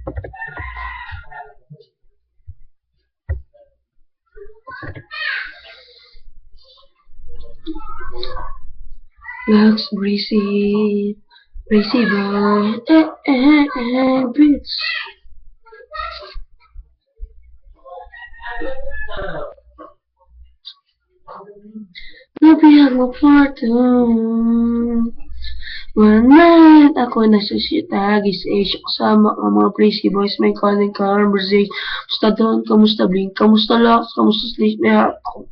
Lux breezy, breezy boy, breeze. Nabihag mo fortune. One night, ako nasusita, gis-age, kasama ang mga crazy boys, may calling conversation. Kamusta doon? Kamusta Blink? Kamusta Lux? Kamusta Sleep? May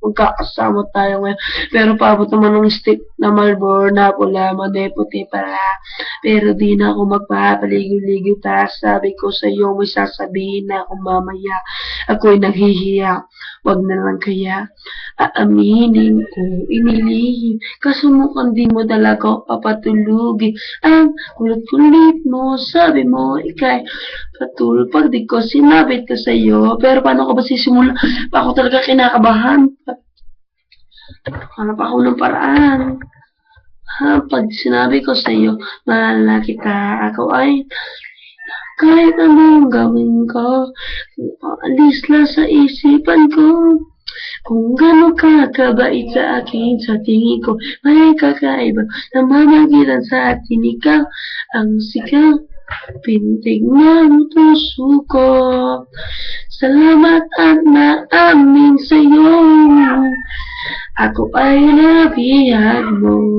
magkakasama tayo ngayon. Pero paabot naman ng stick na Marlboro na pula, madeputi pala. Pero di na ako magpapaligo-ligo pa. Sabi ko sa'yo, may sasabihin na ako mamaya. Ako'y naghihiya. Wag na lang kaya. Aaminin ko, inilihim. Kaso mukhang di mo talaga papatulugin. Ang kulit-kulit mo, sabi mo, ikay patul. Pag di ko sinabit ko sa'yo, pero paano ko ba sisimula? Pa ako talaga kinakabahan. Hanap ako ng paraan. Pag sinabi ko sa'yo, malala kita, ako ay kahit anong gawin ko, alis lang sa isipan ko. Kung gano'n ka kabait sa akin, sa tingin ko, may kakaiba na mamagitan sa atin ikaw ang sigaw. Pintig ng puso ko. Salamat at naamin sa'yo. Ako ay nabihag mo.